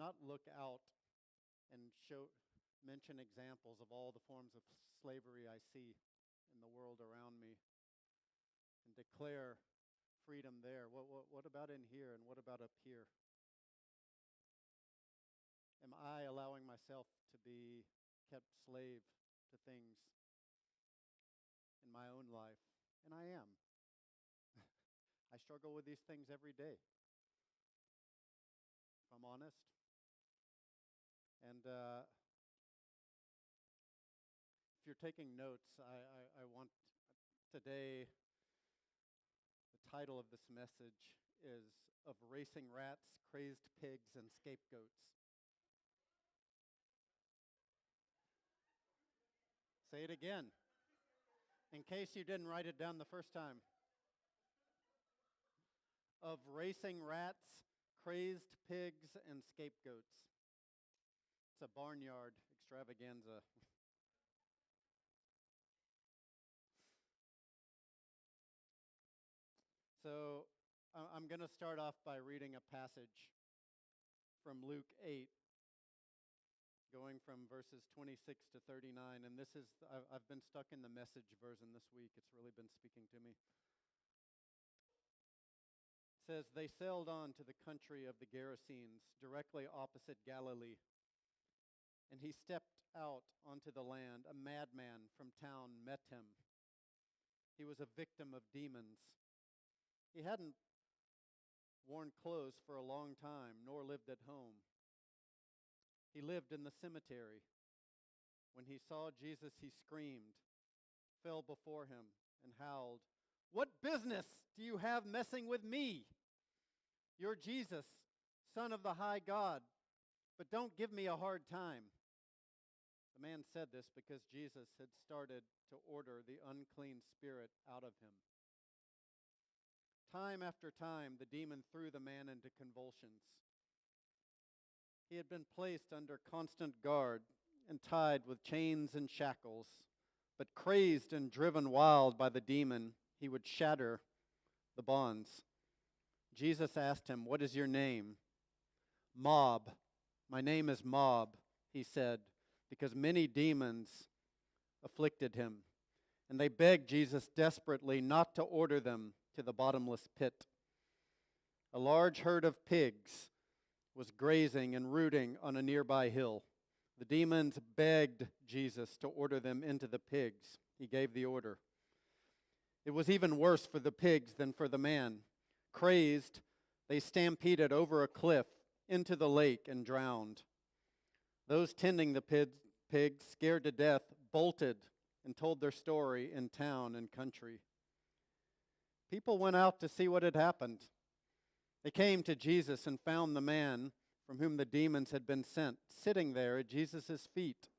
not look out and mention examples of all the forms of slavery I see in the world around me and declare freedom there? What about in here, and what about up here? Am I allowing myself to be kept slave to things in my own life? And I am. I struggle with these things every day, if I'm honest. And if you're taking notes, I want today, the title of this message is Of Racing Rats, Crazed Pigs, and Scapegoats. Say it again, in case you didn't write it down the first time. Of racing rats, crazed pigs, and scapegoats. It's a barnyard extravaganza. So I'm going to start off by reading a passage from Luke 8, going from verses 26 to 39. And this is, I've been stuck in the Message version this week. It's really been speaking to me. It says, they sailed on to the country of the Gerasenes, directly opposite Galilee. And he stepped out onto the land. A madman from town met him. He was a victim of demons. He hadn't worn clothes for a long time, nor lived at home. He lived in the cemetery. When he saw Jesus, he screamed, fell before him, and howled, "What business do you have messing with me? You're Jesus, Son of the high God, but don't give me a hard time." The man said this because Jesus had started to order the unclean spirit out of him. Time after time, the demon threw the man into convulsions. He had been placed under constant guard and tied with chains and shackles, but crazed and driven wild by the demon, he would shatter the bonds. Jesus asked him, "What is your name?" "Mob. My name is Mob," he said, because many demons afflicted him. And they begged Jesus desperately not to order them to the bottomless pit. A large herd of pigs was grazing and rooting on a nearby hill. The demons begged Jesus to order them into the pigs. He gave the order. It was even worse for the pigs than for the man. Crazed, they stampeded over a cliff into the lake and drowned. Those tending the pigs, scared to death, bolted and told their story in town and country. People went out to see what had happened. They came to Jesus and found the man from whom the demons had been sent, sitting there at Jesus' feet,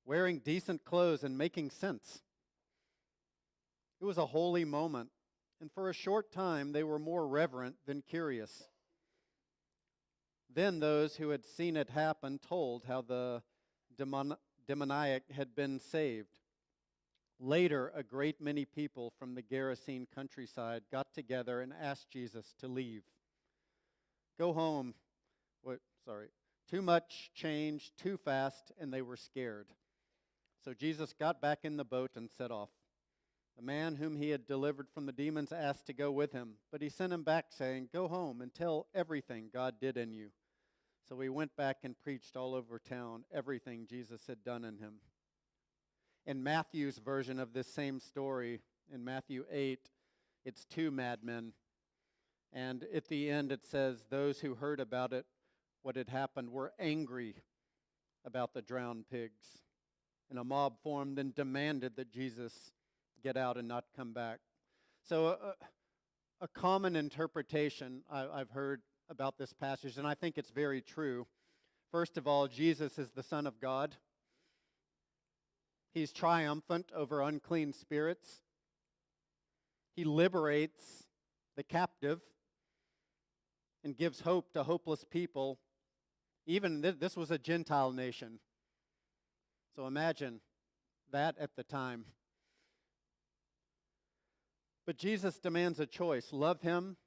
wearing decent clothes and making sense. It was a holy moment, and for a short time they were more reverent than curious. Then those who had seen it happen told how the demoniac had been saved. Later, a great many people from the Gerasene countryside got together and asked Jesus to leave. Go home. Too much changed too fast, and they were scared. So Jesus got back in the boat and set off. The man whom he had delivered from the demons asked to go with him, but he sent him back, saying, "Go home and tell everything God did in you." So he went back and preached all over town everything Jesus had done in him. In Matthew's version of this same story, in Matthew 8, it's two madmen. And at the end it says, those who heard about it, what had happened, were angry about the drowned pigs. And a mob formed and demanded that Jesus get out and not come back. So a common interpretation I've heard about this passage, and I think it's very true. First of all, Jesus is the Son of God. He's triumphant over unclean spirits. He liberates the captive and gives hope to hopeless people. Even this was a Gentile nation. So imagine that at the time. But Jesus demands a choice. Love him,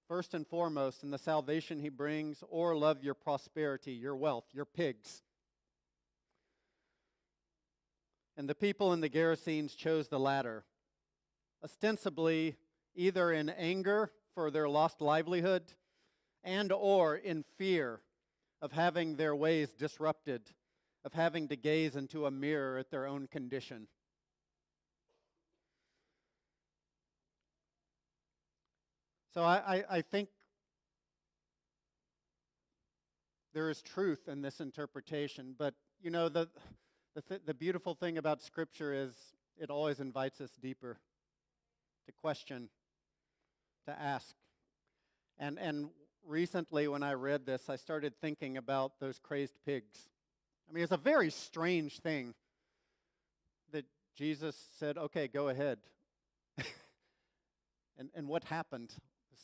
first and foremost in the salvation he brings, or love your prosperity, your wealth, your pigs. And the people in the Gerasenes chose the latter, ostensibly either in anger for their lost livelihood and or in fear of having their ways disrupted, of having to gaze into a mirror at their own condition. So I think there is truth in this interpretation, but you know, the beautiful thing about Scripture is it always invites us deeper, to question, to ask. And recently when I read this, I started thinking about those crazed pigs. I mean, it's a very strange thing that Jesus said, okay, go ahead. And what happened? This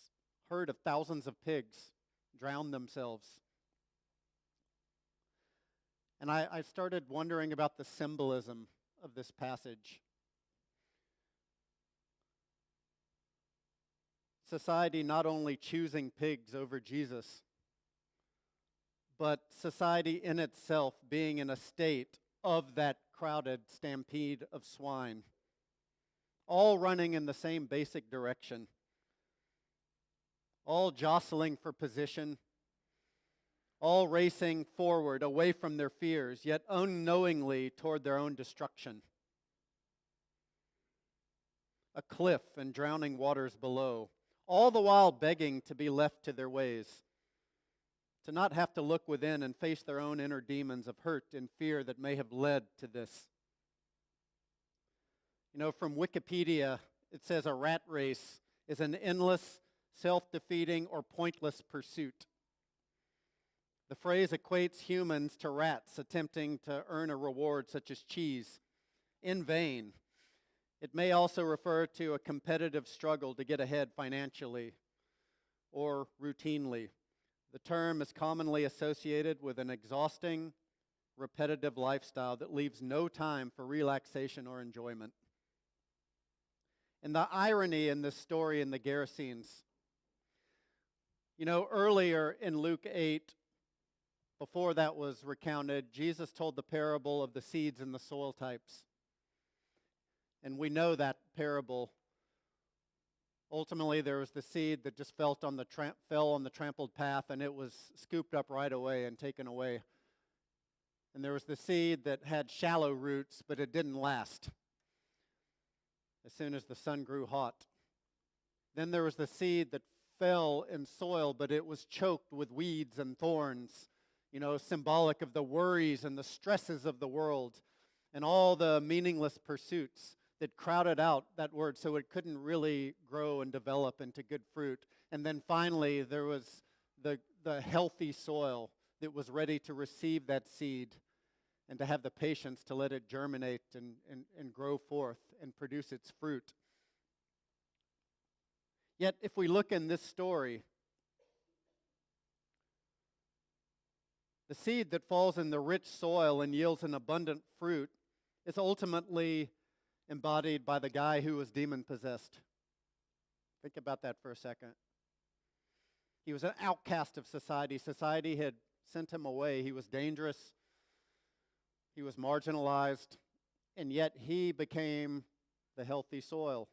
herd of thousands of pigs drowned themselves. And I started wondering about the symbolism of this passage. Society not only choosing pigs over Jesus, but society in itself being in a state of that crowded stampede of swine, all running in the same basic direction, all jostling for position, all racing forward away from their fears, yet unknowingly toward their own destruction. A cliff and drowning waters below, all the while begging to be left to their ways, to not have to look within and face their own inner demons of hurt and fear that may have led to this. You know, from Wikipedia, it says a rat race is an endless, self-defeating, or pointless pursuit. The phrase equates humans to rats attempting to earn a reward such as cheese in vain. It may also refer to a competitive struggle to get ahead financially or routinely. The term is commonly associated with an exhausting, repetitive lifestyle that leaves no time for relaxation or enjoyment. And the irony in this story in the Gerasenes, you know, earlier in Luke 8, before that was recounted, Jesus told the parable of the seeds and the soil types. And we know that parable. Ultimately, there was the seed that just fell on the trampled path, and it was scooped up right away and taken away. And there was the seed that had shallow roots, but it didn't last as soon as the sun grew hot. Then there was the seed that fell in soil, but it was choked with weeds and thorns, you know, symbolic of the worries and the stresses of the world and all the meaningless pursuits that crowded out that word so it couldn't really grow and develop into good fruit. And then finally, there was the healthy soil that was ready to receive that seed and to have the patience to let it germinate and grow forth and produce its fruit. Yet, if we look in this story, the seed that falls in the rich soil and yields an abundant fruit is ultimately embodied by the guy who was demon-possessed. Think about that for a second. He was an outcast of society. Society had sent him away. He was dangerous. He was marginalized. And yet he became the healthy soil.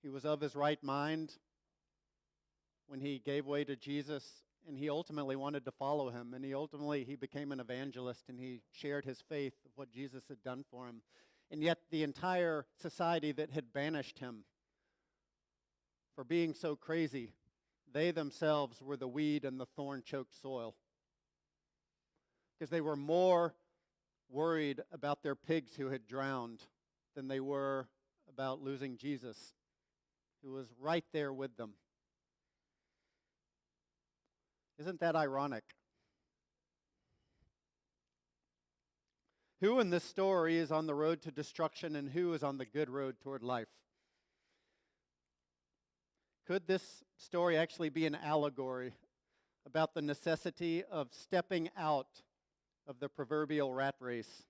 He was of his right mind when he gave way to Jesus, and he ultimately wanted to follow him. And he became an evangelist, and he shared his faith of what Jesus had done for him. And yet the entire society that had banished him for being so crazy, they themselves were the weed and the thorn-choked soil. Because they were more worried about their pigs who had drowned than they were about losing Jesus, who was right there with them. Isn't that ironic? Who in this story is on the road to destruction and who is on the good road toward life? Could this story actually be an allegory about the necessity of stepping out of the proverbial rat race,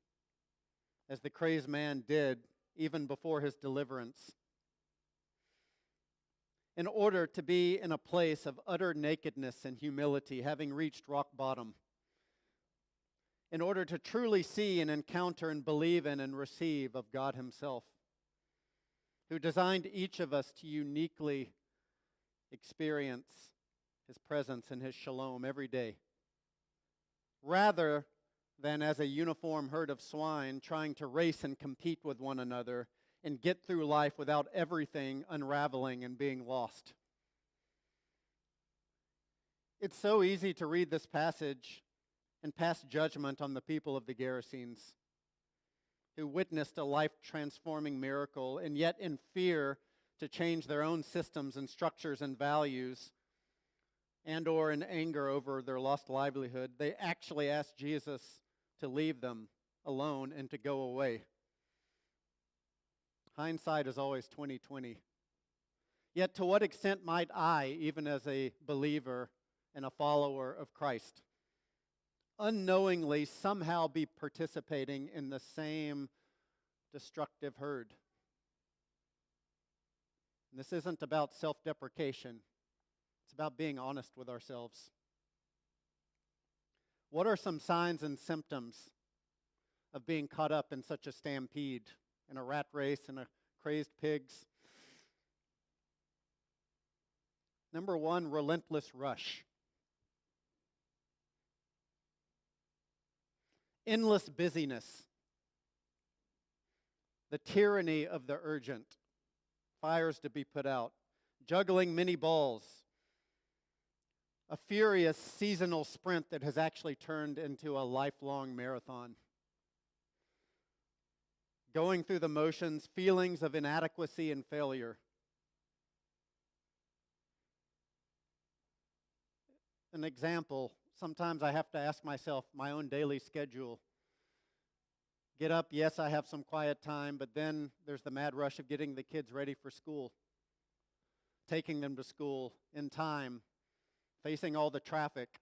as the crazed man did even before his deliverance? in order to be in a place of utter nakedness and humility, having reached rock bottom, in order to truly see and encounter and believe in and receive of God Himself, who designed each of us to uniquely experience His presence and His shalom every day, rather than as a uniform herd of swine trying to race and compete with one another and get through life without everything unraveling and being lost. It's so easy to read this passage and pass judgment on the people of the Gerasenes, who witnessed a life-transforming miracle, and yet in fear to change their own systems and structures and values, and or in anger over their lost livelihood, they actually asked Jesus to leave them alone and to go away. Hindsight is always 20/20. Yet to what extent might I, even as a believer and a follower of Christ, unknowingly somehow be participating in the same destructive herd? And this isn't about self-deprecation. It's about being honest with ourselves. What are some signs and symptoms of being caught up in such a stampede, in a rat race, in a crazed pigs? Number one, relentless rush. Endless busyness. The tyranny of the urgent. Fires to be put out. Juggling many balls. A furious seasonal sprint that has actually turned into a lifelong marathon. Going through the motions, feelings of inadequacy and failure. An example, sometimes I have to ask myself my own daily schedule. Get up, yes, I have some quiet time, but then there's the mad rush of getting the kids ready for school, taking them to school in time, facing all the traffic,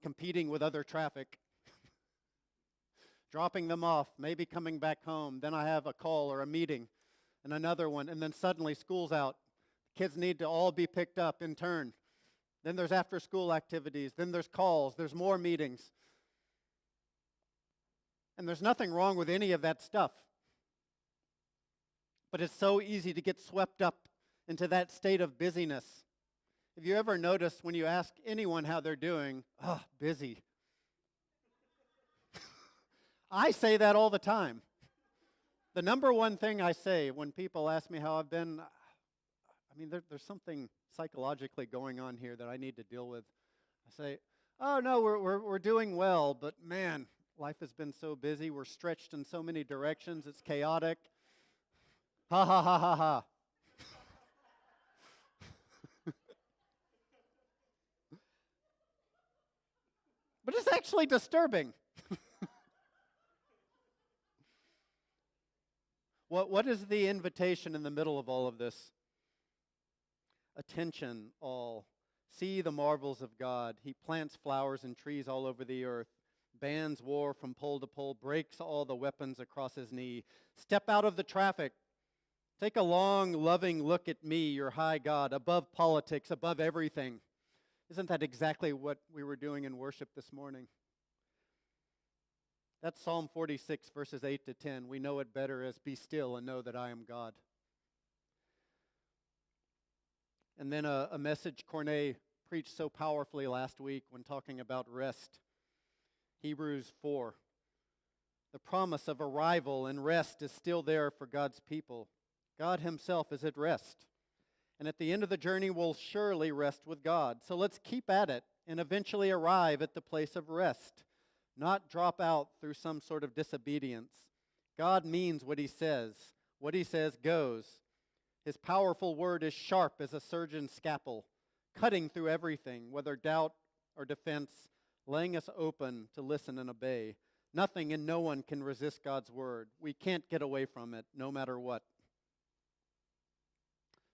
competing with other traffic, dropping them off, maybe coming back home. Then I have a call or a meeting and another one, and then suddenly school's out. Kids need to all be picked up in turn. Then there's after-school activities. Then there's calls. There's more meetings. And there's nothing wrong with any of that stuff. But it's so easy to get swept up into that state of busyness. Have you ever noticed when you ask anyone how they're doing, busy? I say that all the time. The number one thing I say when people ask me how I've been, there's something psychologically going on here that I need to deal with. I say, oh no, we're doing well, but man, life has been so busy. We're stretched in so many directions. It's chaotic. Ha ha ha ha ha. But it's actually disturbing. What is the invitation in the middle of all of this? Attention, all. See the marvels of God. He plants flowers and trees all over the earth, bans war from pole to pole, breaks all the weapons across his knee. Step out of the traffic. Take a long, loving look at me, your high God, above politics, above everything. Isn't that exactly what we were doing in worship this morning? That's Psalm 46, verses 8 to 10. We know it better as be still and know that I am God. And then a message Cornay preached so powerfully last week when talking about rest. Hebrews 4. The promise of arrival and rest is still there for God's people. God Himself is at rest. And at the end of the journey, we'll surely rest with God. So let's keep at it and eventually arrive at the place of rest, not drop out through some sort of disobedience. God means what He says. What He says goes. His powerful word is sharp as a surgeon's scalpel, cutting through everything, whether doubt or defense, laying us open to listen and obey. Nothing and no one can resist God's word. We can't get away from it, no matter what.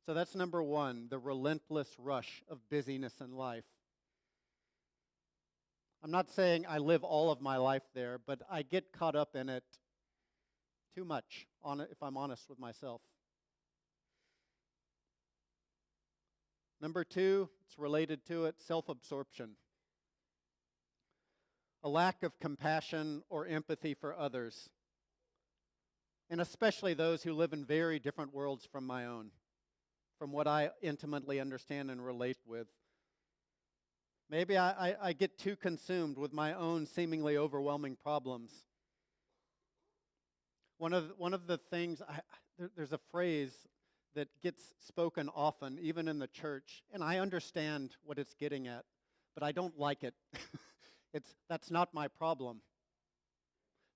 So that's number one, the relentless rush of busyness in life. I'm not saying I live all of my life there, but I get caught up in it too much, if I'm honest with myself. Number two, it's related to it, self-absorption. A lack of compassion or empathy for others, and especially those who live in very different worlds from my own, from what I intimately understand and relate with. Maybe I get too consumed with my own seemingly overwhelming problems. One of the things, there's a phrase that gets spoken often, even in the church, and I understand what it's getting at, but I don't like it. That's not my problem.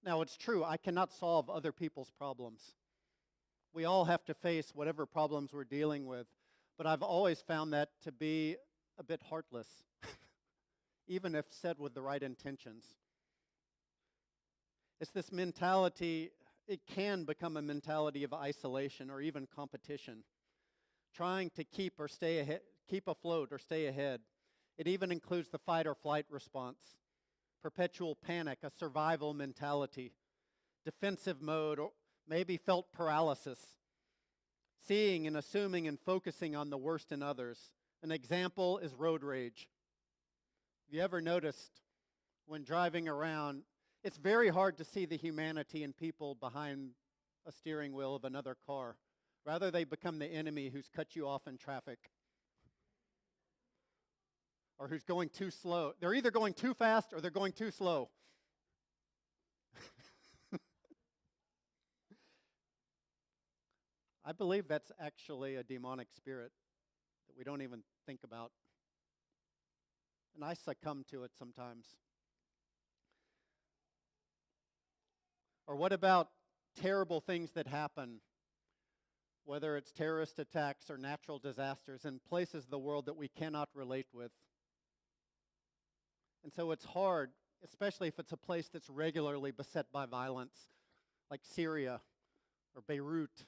Now, it's true, I cannot solve other people's problems. We all have to face whatever problems we're dealing with, but I've always found that to be a bit heartless, even if said with the right intentions. It's this mentality, it can become a mentality of isolation or even competition, trying to keep afloat or stay ahead. It even includes the fight or flight response, perpetual panic, a survival mentality, defensive mode, or maybe felt paralysis, seeing and assuming and focusing on the worst in others. An example is road rage. Have you ever noticed when driving around, it's very hard to see the humanity in people behind a steering wheel of another car. Rather, they become the enemy who's cut you off in traffic or who's going too slow. They're either going too fast or they're going too slow. I believe that's actually a demonic spirit that we don't even think about. And I succumb to it sometimes. Or what about terrible things that happen, whether it's terrorist attacks or natural disasters in places of the world that we cannot relate with? And so it's hard, especially if it's a place that's regularly beset by violence, like Syria or Beirut.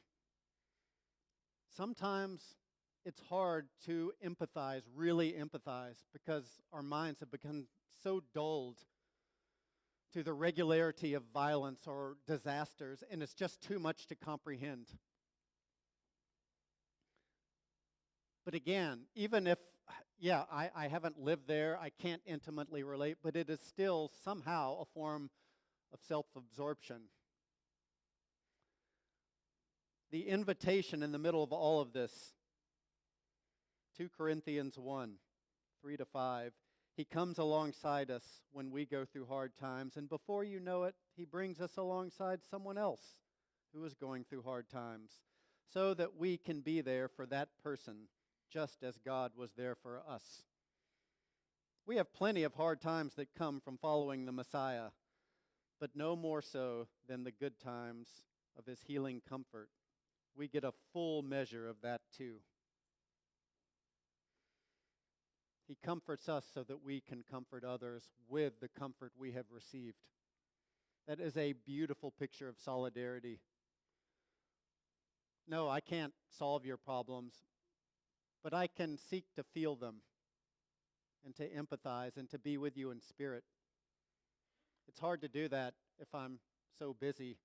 Sometimes it's hard to empathize, really empathize, because our minds have become so dulled to the regularity of violence or disasters, and it's just too much to comprehend. But again, even if, I haven't lived there, I can't intimately relate, but it is still somehow a form of self-absorption. The invitation in the middle of all of this, 2 Corinthians 1, 3-5, he comes alongside us when we go through hard times, and before you know it, he brings us alongside someone else who is going through hard times, so that we can be there for that person, just as God was there for us. We have plenty of hard times that come from following the Messiah, but no more so than the good times of his healing comfort. We get a full measure of that too. He comforts us so that we can comfort others with the comfort we have received. That is a beautiful picture of solidarity. No, I can't solve your problems, but I can seek to feel them and to empathize and to be with you in spirit. It's hard to do that if I'm so busy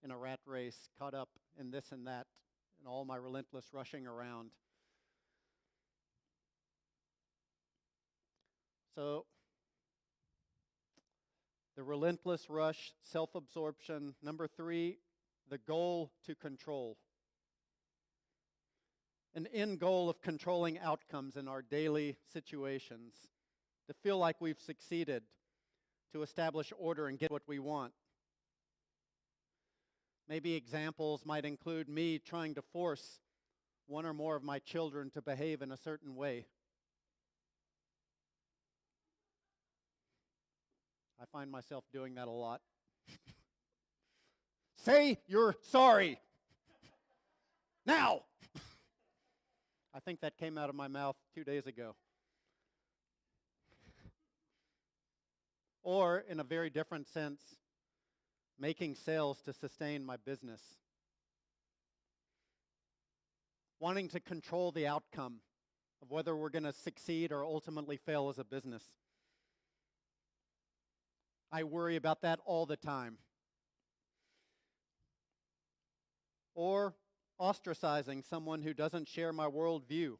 in a rat race, caught up in this and that, and all my relentless rushing around. So, the relentless rush, self-absorption. Number 3, the goal to control. An end goal of controlling outcomes in our daily situations, to feel like we've succeeded, to establish order and get what we want. Maybe examples might include me trying to force one or more of my children to behave in a certain way. I find myself doing that a lot. Say you're sorry. Now. I think that came out of my mouth 2 days ago. Or, in a very different sense, making sales to sustain my business. Wanting to control the outcome of whether we're going to succeed or ultimately fail as a business. I worry about that all the time. Or ostracizing someone who doesn't share my worldview.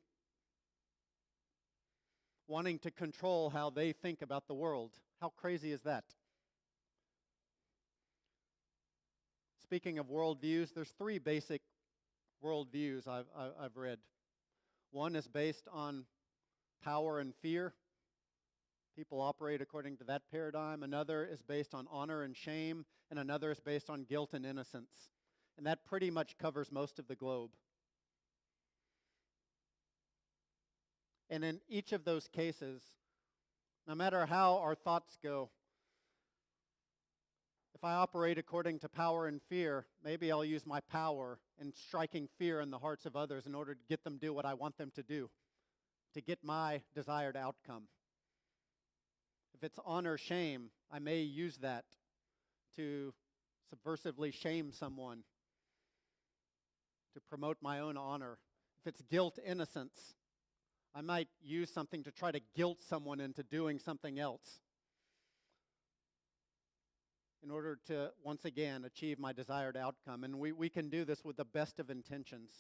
wanting to control how they think about the world. How crazy is that? Speaking of worldviews, there's three basic worldviews I've read. One is based on power and fear. People operate according to that paradigm. Another is based on honor and shame, and another is based on guilt and innocence. And that pretty much covers most of the globe. And in each of those cases, no matter how our thoughts go, if I operate according to power and fear, maybe I'll use my power in striking fear in the hearts of others in order to get them to do what I want them to do, to get my desired outcome. If it's honor, shame, I may use that to subversively shame someone, to promote my own honor. If it's guilt, innocence, I might use something to try to guilt someone into doing something else in order to, once again, achieve my desired outcome. And we can do this with the best of intentions.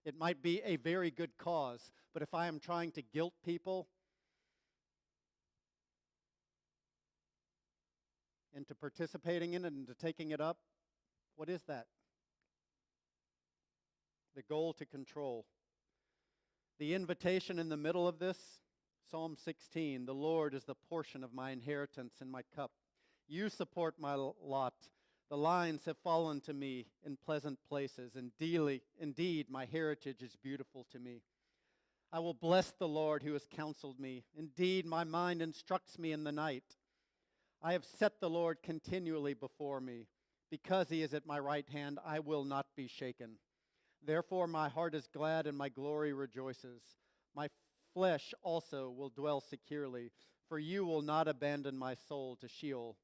It might be a very good cause, but if I am trying to guilt people into participating in it and into taking it up, what is that? The goal to control. The invitation in the middle of this, Psalm 16, the Lord is the portion of my inheritance and my cup. You support my lot. The lines have fallen to me in pleasant places, and indeed my heritage is beautiful to me. I will bless the Lord who has counseled me. Indeed, my mind instructs me in the night. I have set the Lord continually before me. Because he is at my right hand, I will not be shaken. Therefore my heart is glad and my glory rejoices. My flesh also will dwell securely, for you will not abandon my soul to Sheol,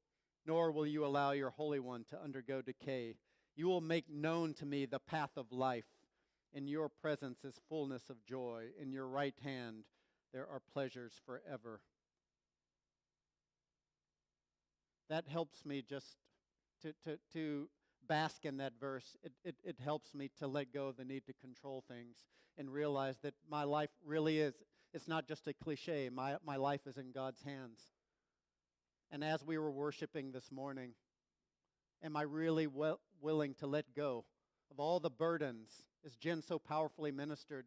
nor will you allow your Holy One to undergo decay. You will make known to me the path of life. In your presence is fullness of joy. In your right hand there are pleasures forever. That helps me just to bask in that verse. It helps me to let go of the need to control things and realize that my life really is, it's not just a cliche. My life is in God's hands. And as we were worshiping this morning, am I really willing to let go of all the burdens, as Jen so powerfully ministered,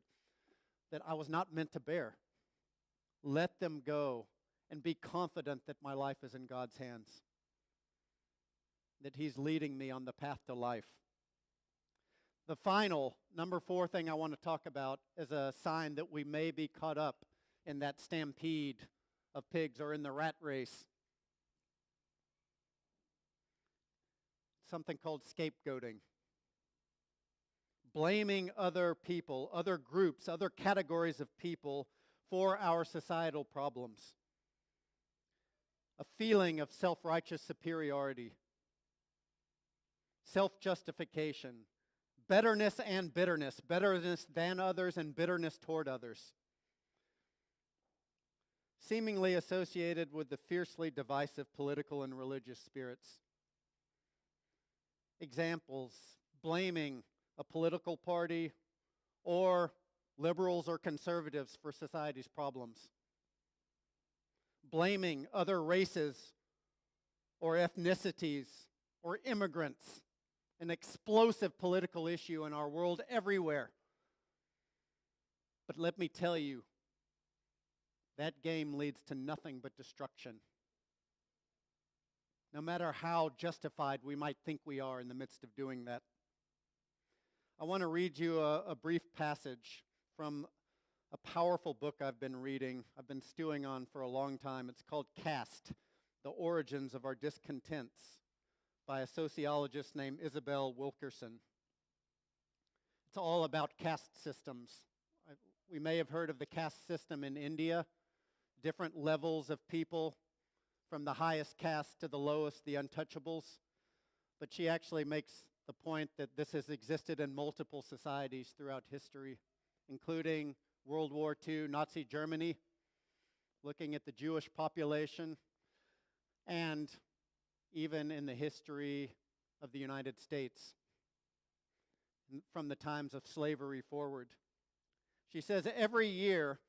that I was not meant to bear? Let them go and be confident that my life is in God's hands, that he's leading me on the path to life. The final, number 4 thing I want to talk about is a sign that we may be caught up in that stampede of pigs or in the rat race. Something called scapegoating. Blaming other people, other groups, other categories of people for our societal problems. A feeling of self-righteous superiority. Self-justification. Betterness and bitterness. Bitterness than others and bitterness toward others. Seemingly associated with the fiercely divisive political and religious spirits. Examples: blaming a political party or liberals or conservatives for society's problems. Blaming other races or ethnicities or immigrants, an explosive political issue in our world everywhere. But let me tell you, that game leads to nothing but destruction. No matter how justified we might think we are in the midst of doing that. I want to read you a brief passage from a powerful book I've been reading, I've been stewing on for a long time. It's called Caste, The Origins of Our Discontents, by a sociologist named Isabel Wilkerson. It's all about caste systems. We may have heard of the caste system in India, different levels of people, from the highest caste to the lowest, the untouchables. But she actually makes the point that this has existed in multiple societies throughout history, including World War II, Nazi Germany, looking at the Jewish population, and even in the history of the United States, from the times of slavery forward. She says every year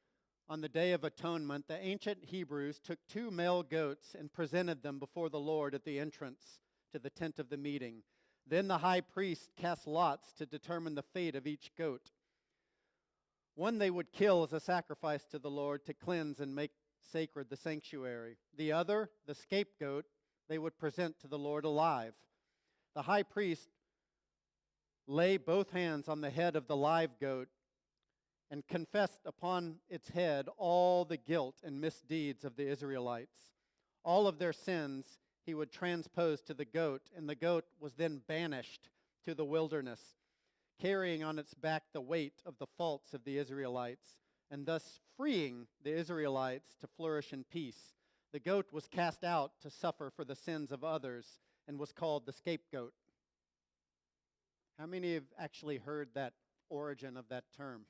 On the Day of Atonement, the ancient Hebrews took 2 male goats and presented them before the Lord at the entrance to the tent of the meeting. Then the high priest cast lots to determine the fate of each goat. One they would kill as a sacrifice to the Lord to cleanse and make sacred the sanctuary. The other, the scapegoat, they would present to the Lord alive. The high priest lay both hands on the head of the live goat and confessed upon its head all the guilt and misdeeds of the Israelites. All of their sins he would transpose to the goat, and the goat was then banished to the wilderness, carrying on its back the weight of the faults of the Israelites, and thus freeing the Israelites to flourish in peace. The goat was cast out to suffer for the sins of others and was called the scapegoat. How many have actually heard that origin of that term?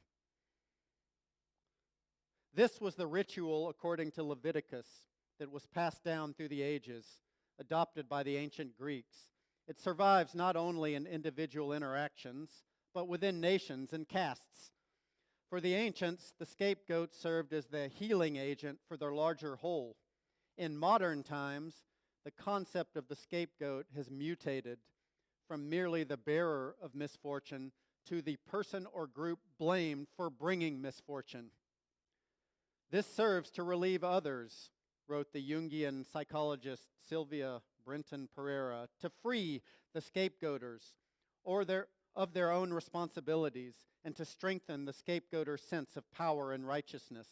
This was the ritual, according to Leviticus, that was passed down through the ages, adopted by the ancient Greeks. It survives not only in individual interactions, but within nations and castes. For the ancients, the scapegoat served as the healing agent for their larger whole. In modern times, the concept of the scapegoat has mutated from merely the bearer of misfortune to the person or group blamed for bringing misfortune. This serves to relieve others, wrote the Jungian psychologist Sylvia Brenton Pereira, to free the scapegoaters of their own responsibilities and to strengthen the scapegoater's sense of power and righteousness.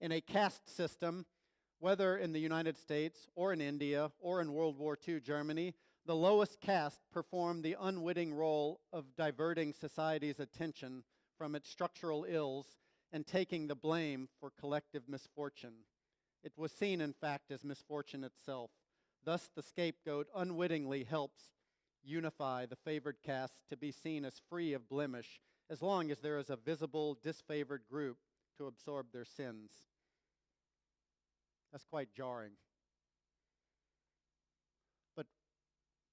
In a caste system, whether in the United States or in India or in World War II Germany, the lowest caste performed the unwitting role of diverting society's attention from its structural ills and taking the blame for collective misfortune. It was seen, in fact, as misfortune itself. Thus, the scapegoat unwittingly helps unify the favored caste to be seen as free of blemish, as long as there is a visible, disfavored group to absorb their sins. That's quite jarring. But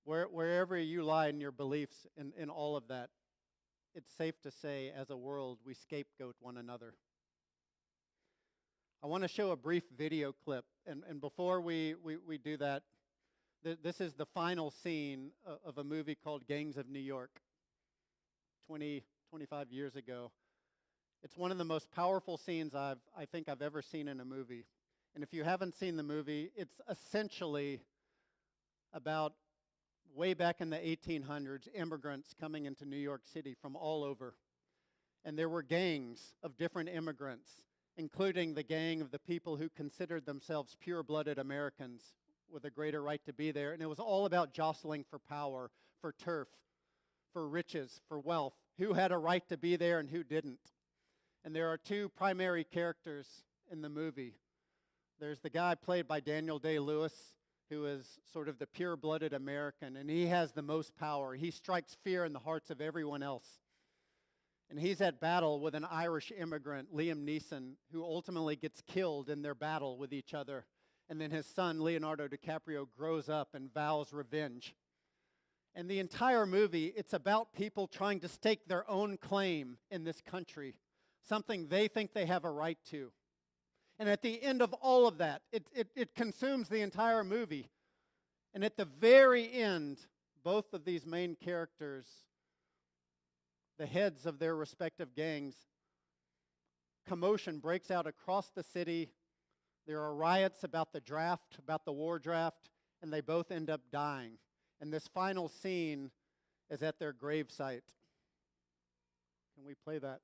wherever you lie in your beliefs in all of that, it's safe to say, as a world, we scapegoat one another. I want to show a brief video clip, and before we do that, this is the final scene of a movie called Gangs of New York, 25 years ago. It's one of the most powerful scenes I think I've ever seen in a movie. And if you haven't seen the movie, it's essentially about way back in the 1800s, immigrants coming into New York City from all over. And there were gangs of different immigrants, including the gang of the people who considered themselves pure-blooded Americans with a greater right to be there. And it was all about jostling for power, for turf, for riches, for wealth, who had a right to be there and who didn't. And there are 2 primary characters in the movie. There's the guy played by Daniel Day-Lewis, who is sort of the pure-blooded American, and he has the most power. He strikes fear in the hearts of everyone else. And he's at battle with an Irish immigrant, Liam Neeson, who ultimately gets killed in their battle with each other. And then his son, Leonardo DiCaprio, grows up and vows revenge. And the entire movie, it's about people trying to stake their own claim in this country, something they think they have a right to. And at the end of all of that, it consumes the entire movie. And at the very end, both of these main characters, the heads of their respective gangs, commotion breaks out across the city. There are riots about the draft, about the war draft, and they both end up dying. And this final scene is at their gravesite. Can we play that?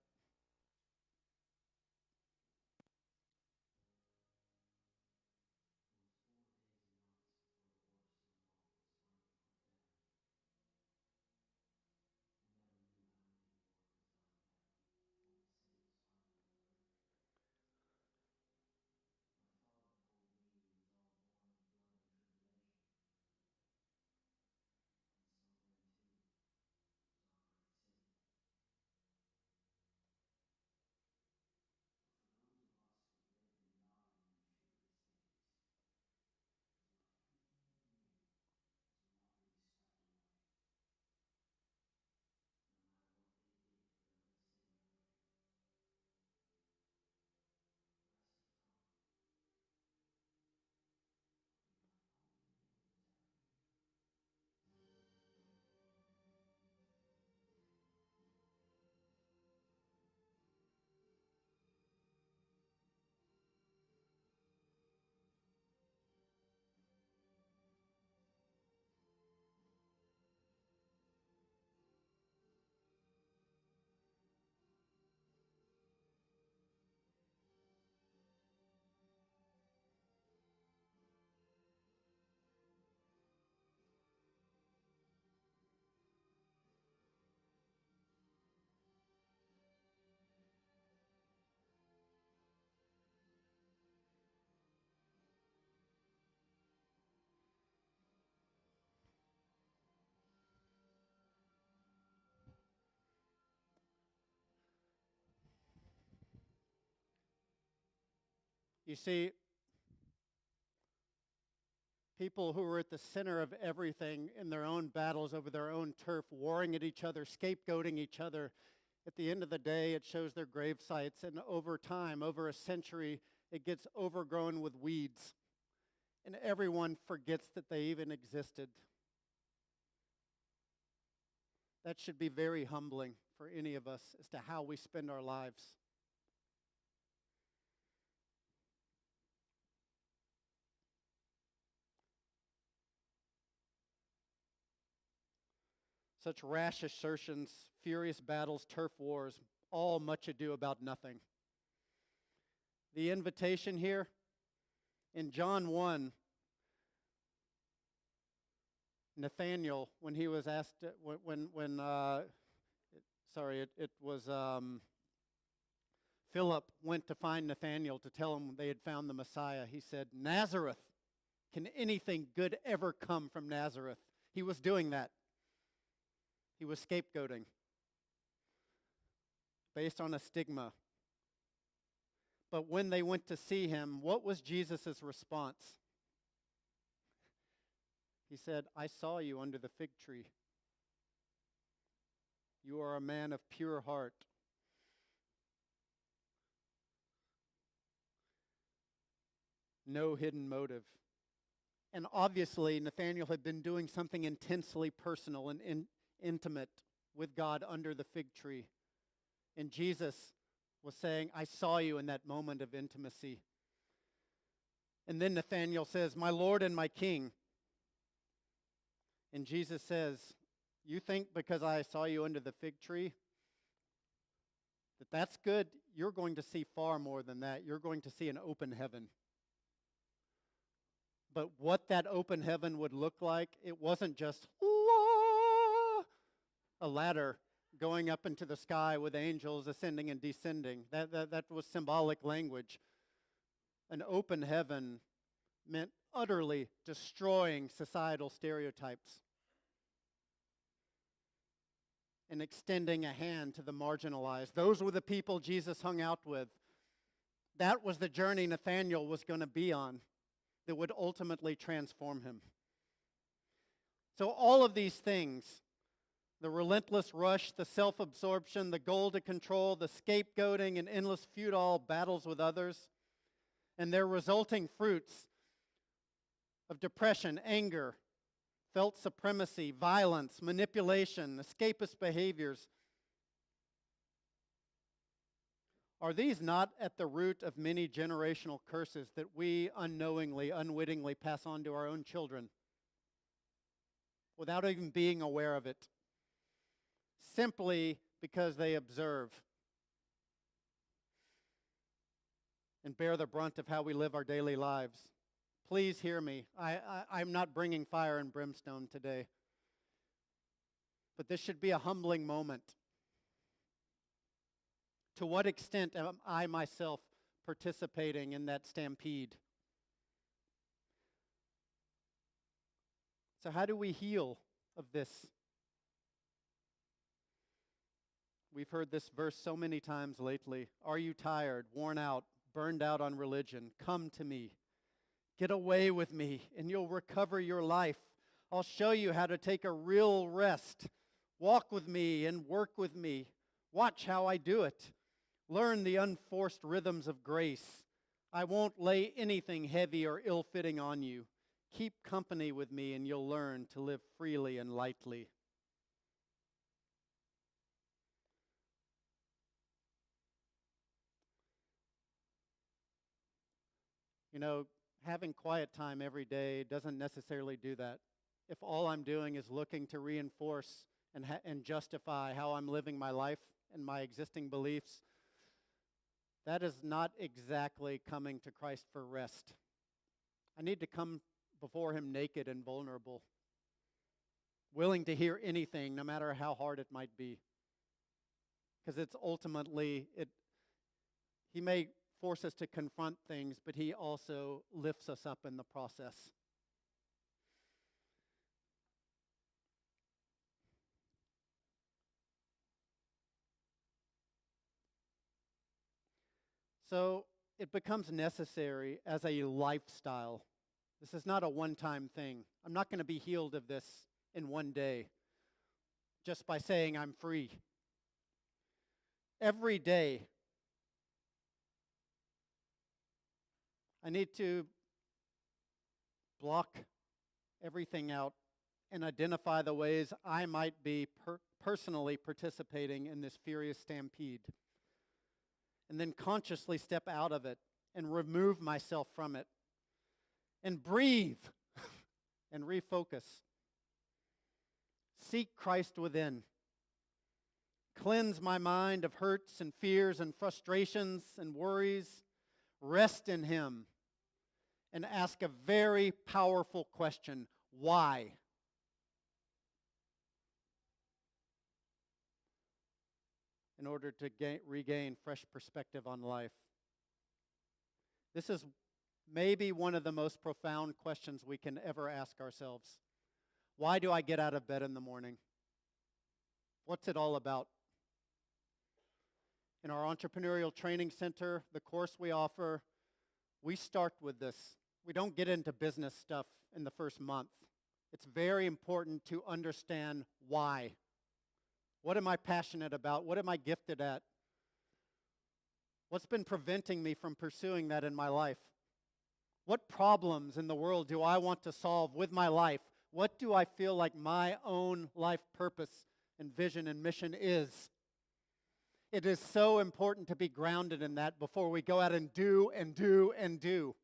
You see, people who were at the center of everything in their own battles over their own turf, warring at each other, scapegoating each other, at the end of the day, it shows their grave sites, and over time, over a century, it gets overgrown with weeds, and everyone forgets that they even existed. That should be very humbling for any of us as to how we spend our lives. Such rash assertions, furious battles, turf wars, all much ado about nothing. The invitation here in John 1, Nathaniel, when he was asked, it was Philip went to find Nathaniel to tell him they had found the Messiah. He said, Nazareth, can anything good ever come from Nazareth? He was doing that. He was scapegoating based on a stigma. But when they went to see him, what was Jesus' response? He said, I saw you under the fig tree. You are a man of pure heart. No hidden motive. And obviously, Nathanael had been doing something intensely personal and intimate with God under the fig tree. And Jesus was saying, I saw you in that moment of intimacy. And then Nathanael says, my Lord and my King. And Jesus says, you think because I saw you under the fig tree that that's good? You're going to see far more than that. You're going to see an open heaven. But what that open heaven would look like, it wasn't just a ladder going up into the sky with angels ascending and descending. That was symbolic language. An open heaven meant utterly destroying societal stereotypes and extending a hand to the marginalized. Those were the people Jesus hung out with. That was the journey Nathanael was going to be on that would ultimately transform him. So all of these things, the relentless rush, the self-absorption, the goal to control, the scapegoating, and endless futile battles with others, and their resulting fruits of depression, anger, felt supremacy, violence, manipulation, escapist behaviors, are these not at the root of many generational curses that we unknowingly, unwittingly pass on to our own children without even being aware of it, simply because they observe and bear the brunt of how we live our daily lives? Please hear me. I'm not bringing fire and brimstone today, but this should be a humbling moment. To what extent am I myself participating in that stampede? So how do we heal of this? We've heard this verse so many times lately. Are you tired, worn out, burned out on religion? Come to me. Get away with me, and you'll recover your life. I'll show you how to take a real rest. Walk with me and work with me. Watch how I do it. Learn the unforced rhythms of grace. I won't lay anything heavy or ill-fitting on you. Keep company with me, and you'll learn to live freely and lightly. You know, having quiet time every day doesn't necessarily do that. If all I'm doing is looking to reinforce and justify how I'm living my life and my existing beliefs, that is not exactly coming to Christ for rest. I need to come before Him naked and vulnerable, willing to hear anything, no matter how hard it might be. Because it's ultimately, He may force us to confront things, but He also lifts us up in the process. So it becomes necessary as a lifestyle. This is not a one-time thing. I'm not going to be healed of this in one day just by saying I'm free. Every day, I need to block everything out and identify the ways I might be personally participating in this furious stampede. And then consciously step out of it and remove myself from it. And breathe and refocus. Seek Christ within. Cleanse my mind of hurts and fears and frustrations and worries. Rest in Him. And ask a very powerful question. Why? In order to regain fresh perspective on life. This is maybe one of the most profound questions we can ever ask ourselves. Why do I get out of bed in the morning? What's it all about? In our entrepreneurial training center, the course we offer, we start with this. We don't get into business stuff in the first month. It's very important to understand why. What am I passionate about? What am I gifted at? What's been preventing me from pursuing that in my life? What problems in the world do I want to solve with my life? What do I feel like my own life purpose and vision and mission is? It is so important to be grounded in that before we go out and do and do and do.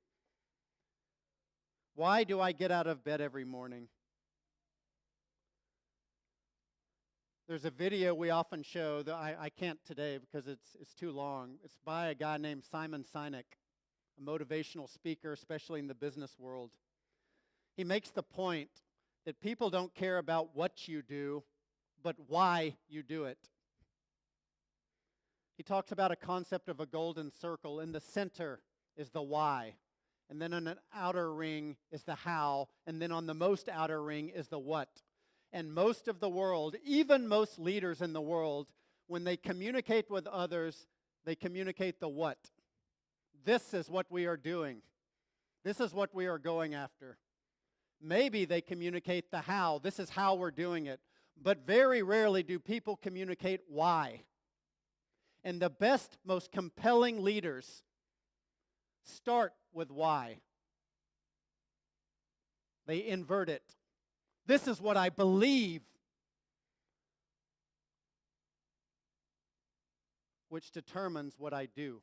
Why do I get out of bed every morning? There's a video we often show that I can't today because it's too long. It's by a guy named Sinek, a motivational speaker, especially in the business world. He makes the point that people don't care about what you do, but why you do it. He talks about a concept of a golden circle. In the center is the why. And then on an outer ring is the how. And then on the most outer ring is the what. And most of the world, even most leaders in the world, when they communicate with others, they communicate the what. This is what we are doing. This is what we are going after. Maybe they communicate the how. This is how we're doing it. But very rarely do people communicate why. And the best, most compelling leaders start with why. They invert it. This is what I believe, which determines what I do.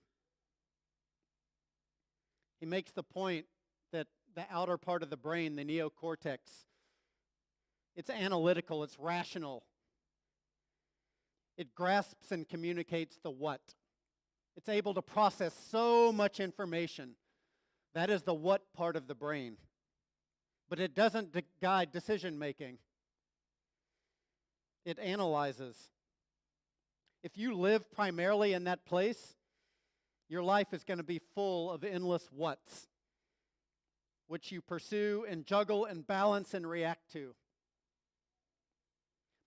He makes the point that the outer part of the brain, the neocortex, it's analytical, it's rational. It grasps and communicates the what. It's able to process so much information. That is the what part of the brain. But it doesn't guide decision making. It analyzes. If you live primarily in that place, your life is going to be full of endless whats, which you pursue and juggle and balance and react to.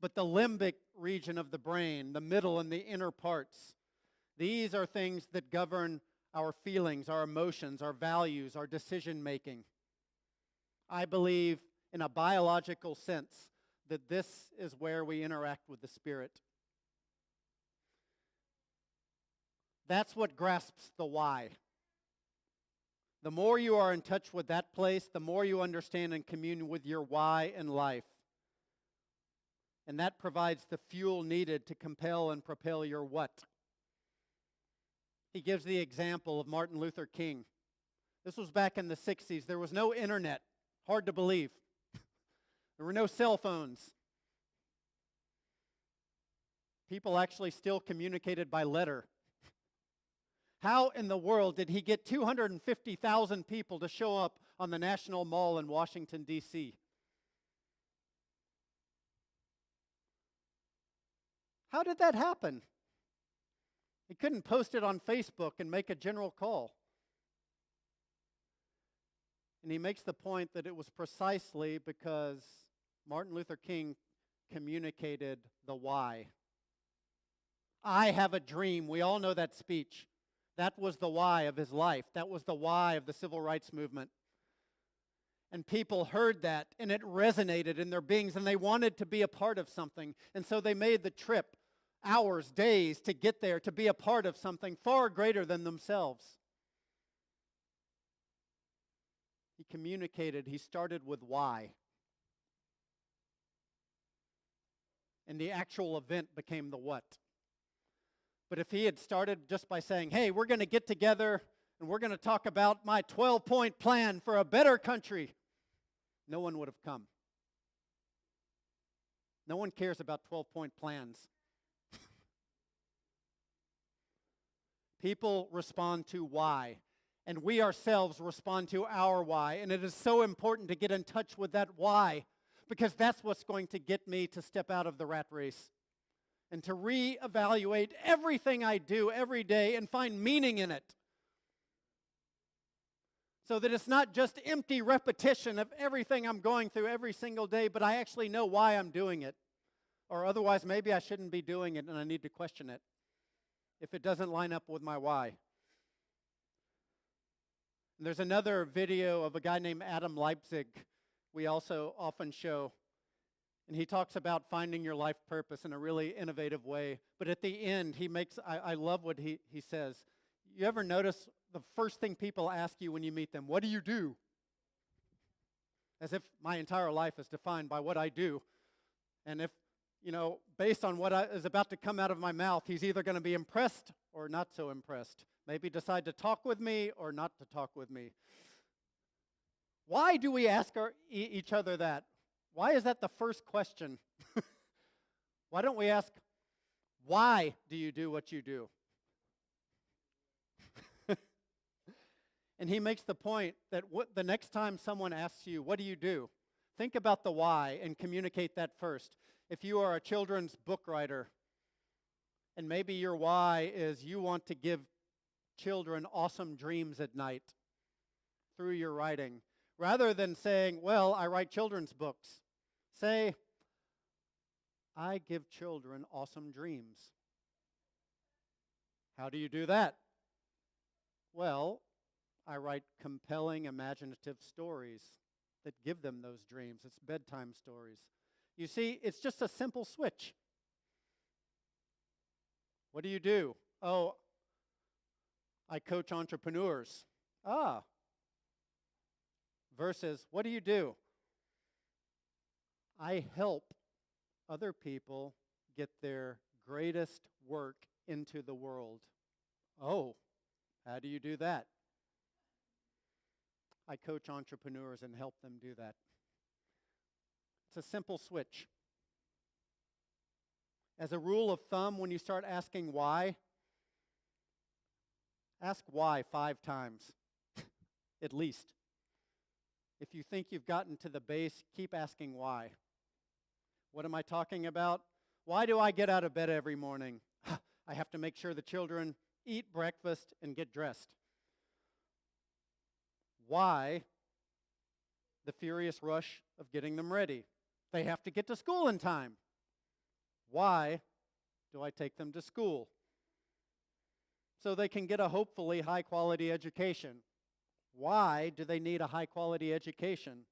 But the limbic region of the brain, the middle and the inner parts, these are things that govern our feelings, our emotions, our values, our decision making. I believe, in a biological sense, that this is where we interact with the Spirit. That's what grasps the why. The more you are in touch with that place, the more you understand and commune with your why in life. And that provides the fuel needed to compel and propel your what. He gives the example of Martin Luther King. This was back in the 60s. There was no internet. Hard to believe. There were no cell phones. People actually still communicated by letter. How in the world did he get 250,000 people to show up on the National Mall in Washington, D.C.? How did that happen? He couldn't post it on Facebook and make a general call. And he makes the point that it was precisely because Martin Luther King communicated the why. I have a dream. We all know that speech. That was the why of his life. That was the why of the civil rights movement. And people heard that, and it resonated in their beings, and they wanted to be a part of something. And so they made the trip, hours, days, to get there, to be a part of something far greater than themselves. He communicated. He started with why. And the actual event became the what. But if he had started just by saying, hey, we're going to get together and we're going to talk about my 12-point plan for a better country, no one would have come. No one cares about 12-point plans. People respond to why, and we ourselves respond to our why, and it is so important to get in touch with that why, because that's what's going to get me to step out of the rat race and to reevaluate everything I do every day and find meaning in it. So that it's not just empty repetition of everything I'm going through every single day, but I actually know why I'm doing it. Or otherwise, maybe I shouldn't be doing it and I need to question it if it doesn't line up with my why. And there's another video of a guy named Adam Leipzig we also often show. And he talks about finding your life purpose in a really innovative way. But at the end, I love what he says. You ever notice the first thing people ask you when you meet them, what do you do? As if my entire life is defined by what I do. And if, based on what is about to come out of my mouth, he's either going to be impressed or not so impressed. Maybe decide to talk with me or not to talk with me. Why do we ask each other that? Why is that the first question? Why don't we ask, why do you do what you do? And he makes the point that the next time someone asks you, what do you do? Think about the why and communicate that first. If you are a children's book writer, and maybe your why is you want to give children awesome dreams at night through your writing, rather than saying, well, I write children's books, say, I give children awesome dreams. How do you do that? Well, I write compelling, imaginative stories that give them those dreams. It's bedtime stories. You see, it's just a simple switch. What do you do? Oh, I coach entrepreneurs. Versus, what do you do? I help other people get their greatest work into the world. Oh, how do you do that? I coach entrepreneurs and help them do that. It's a simple switch. As a rule of thumb, when you start asking why, ask why 5 times, at least. If you think you've gotten to the base, keep asking why. What am I talking about? Why do I get out of bed every morning? I have to make sure the children eat breakfast and get dressed. Why the furious rush of getting them ready? They have to get to school in time. Why do I take them to school? So they can get a hopefully high-quality education. Why do they need a high-quality education?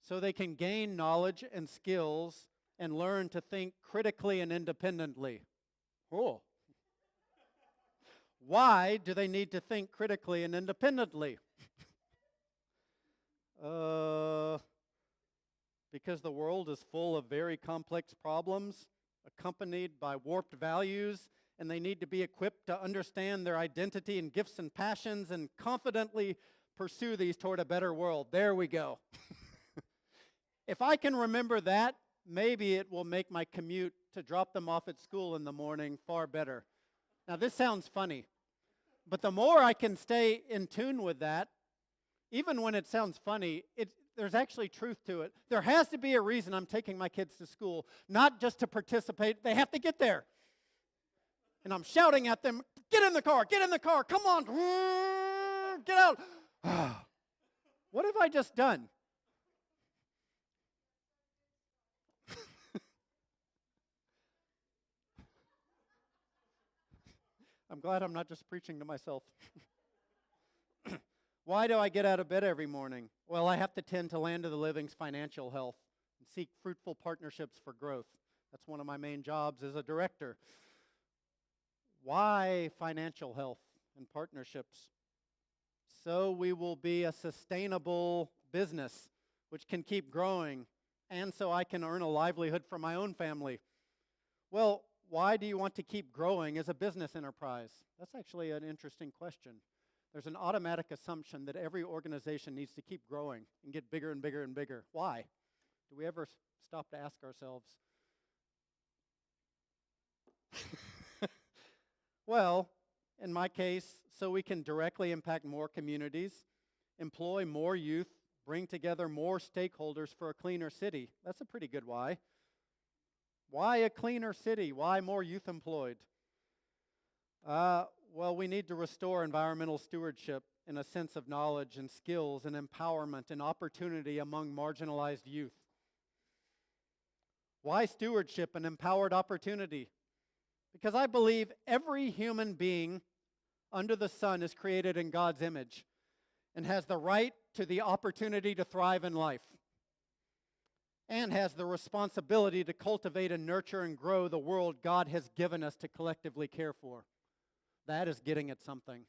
So they can gain knowledge and skills and learn to think critically and independently. Why do they need to think critically and independently? Because the world is full of very complex problems accompanied by warped values, and they need to be equipped to understand their identity and gifts and passions and confidently pursue these toward a better world. There we go. If I can remember that, maybe it will make my commute to drop them off at school in the morning far better. Now, this sounds funny, but the more I can stay in tune with that, even when it sounds funny, there's actually truth to it. There has to be a reason I'm taking my kids to school, not just to participate. They have to get there. And I'm shouting at them, get in the car, come on, get out. What have I just done? I'm glad I'm not just preaching to myself. Why do I get out of bed every morning? Well, I have to tend to Land of the Living's financial health and seek fruitful partnerships for growth. That's one of my main jobs as a director. Why financial health and partnerships? So we will be a sustainable business which can keep growing, and so I can earn a livelihood for my own family. Well, why do you want to keep growing as a business enterprise? That's actually an interesting question. There's an automatic assumption that every organization needs to keep growing and get bigger and bigger and bigger. Why? Do we ever stop to ask ourselves? Well, in my case, so we can directly impact more communities, employ more youth, bring together more stakeholders for a cleaner city. That's a pretty good why. Why a cleaner city? Why more youth employed? Well, we need to restore environmental stewardship in a sense of knowledge and skills and empowerment and opportunity among marginalized youth. Why stewardship and empowered opportunity? Because I believe every human being under the sun is created in God's image and has the right to the opportunity to thrive in life and has the responsibility to cultivate and nurture and grow the world God has given us to collectively care for. That is getting at something.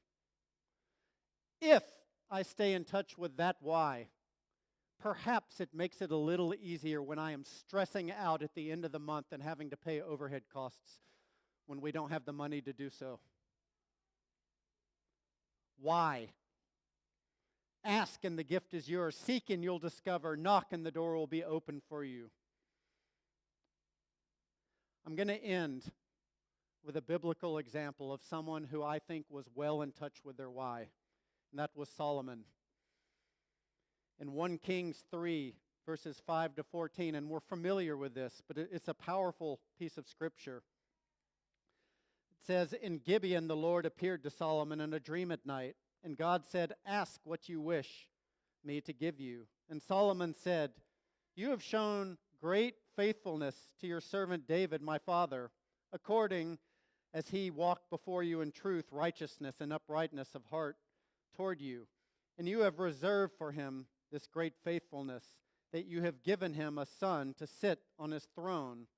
If I stay in touch with that why, perhaps it makes it a little easier when I am stressing out at the end of the month and having to pay overhead costs when we don't have the money to do so. Why? Ask and the gift is yours. Seek and you'll discover. Knock and the door will be open for you. I'm going to end with a biblical example of someone who I think was well in touch with their why, and that was Solomon. In 1 Kings 3, verses 5 to 14, and we're familiar with this, but it's a powerful piece of scripture. It says, "In Gibeon the Lord appeared to Solomon in a dream at night, and God said, 'Ask what you wish me to give you.' And Solomon said, 'You have shown great faithfulness to your servant David, my father, according as he walked before you in truth, righteousness, and uprightness of heart toward you. And you have reserved for him this great faithfulness, that you have given him a son to sit on his throne,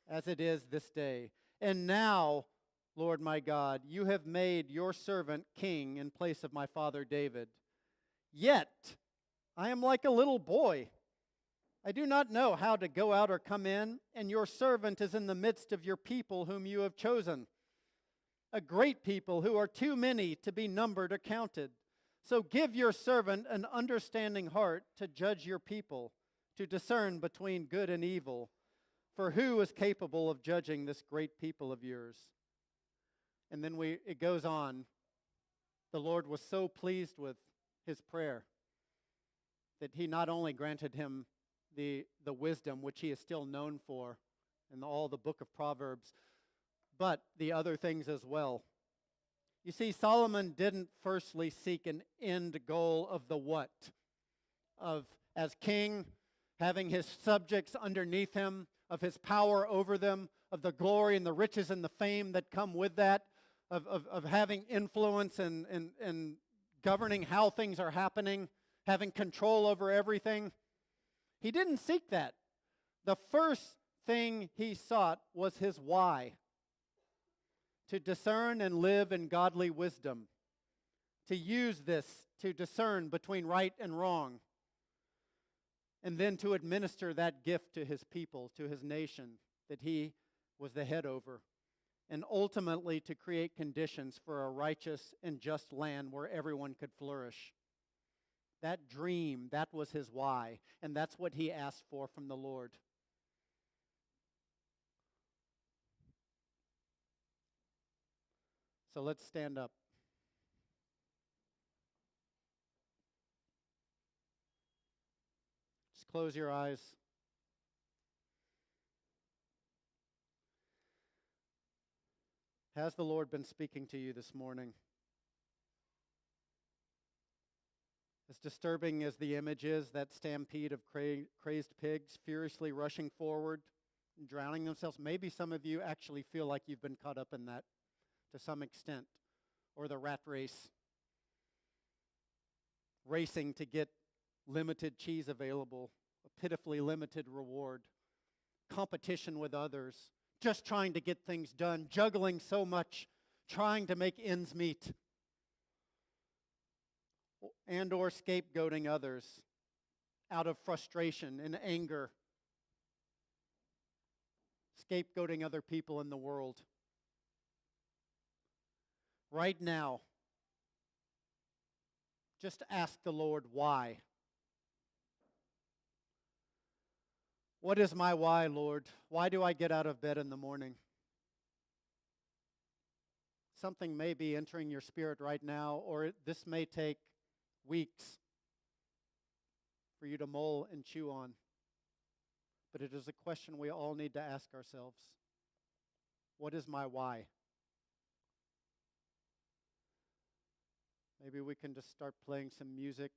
as it is this day. And now, Lord my God, you have made your servant king in place of my father David. Yet I am like a little boy. I do not know how to go out or come in, and your servant is in the midst of your people whom you have chosen, a great people who are too many to be numbered or counted. So give your servant an understanding heart to judge your people, to discern between good and evil. For who is capable of judging this great people of yours?' And then it goes on. The Lord was so pleased with his prayer that he not only granted him the wisdom, which he is still known for in all the book of Proverbs, but the other things as well. You see, Solomon didn't firstly seek an end goal of the what, of as king, having his subjects underneath him, of his power over them, of the glory and the riches and the fame that come with that, of having influence and governing how things are happening, having control over everything. He didn't seek that. The first thing he sought was his why. To discern and live in godly wisdom. To use this to discern between right and wrong. And then to administer that gift to his people, to his nation that he was the head over. And ultimately to create conditions for a righteous and just land where everyone could flourish. That dream, that was his why, and that's what he asked for from the Lord. So let's stand up. Just close your eyes. Has the Lord been speaking to you this morning? As disturbing as the image is, that stampede of crazed pigs furiously rushing forward and drowning themselves, maybe some of you actually feel like you've been caught up in that to some extent, or the rat race, racing to get limited cheese available, a pitifully limited reward, competition with others, just trying to get things done, juggling so much, trying to make ends meet, and or scapegoating others out of frustration and anger, scapegoating other people in the world. Right now, just ask the Lord why. What is my why, Lord? Why do I get out of bed in the morning? Something may be entering your spirit right now, or this may take weeks for you to mull and chew on. But it is a question we all need to ask ourselves. What is my why? Maybe we can just start playing some music.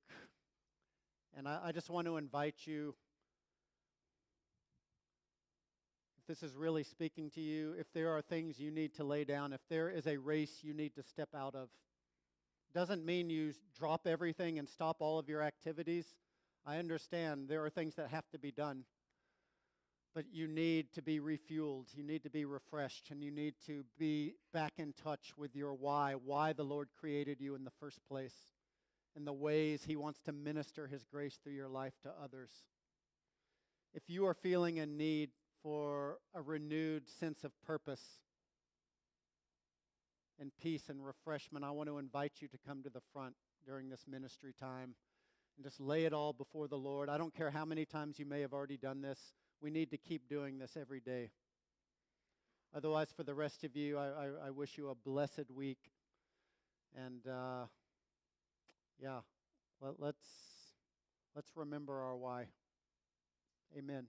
And I just want to invite you, if this is really speaking to you, if there are things you need to lay down, if there is a race you need to step out of, doesn't mean you drop everything and stop all of your activities. I understand there are things that have to be done. But you need to be refueled, you need to be refreshed, and you need to be back in touch with your why the Lord created you in the first place, and the ways He wants to minister His grace through your life to others. If you are feeling a need for a renewed sense of purpose and peace and refreshment, I want to invite you to come to the front during this ministry time and just lay it all before the Lord. I don't care how many times you may have already done this. We need to keep doing this every day. Otherwise, for the rest of you, I wish you a blessed week. And let's remember our why. Amen.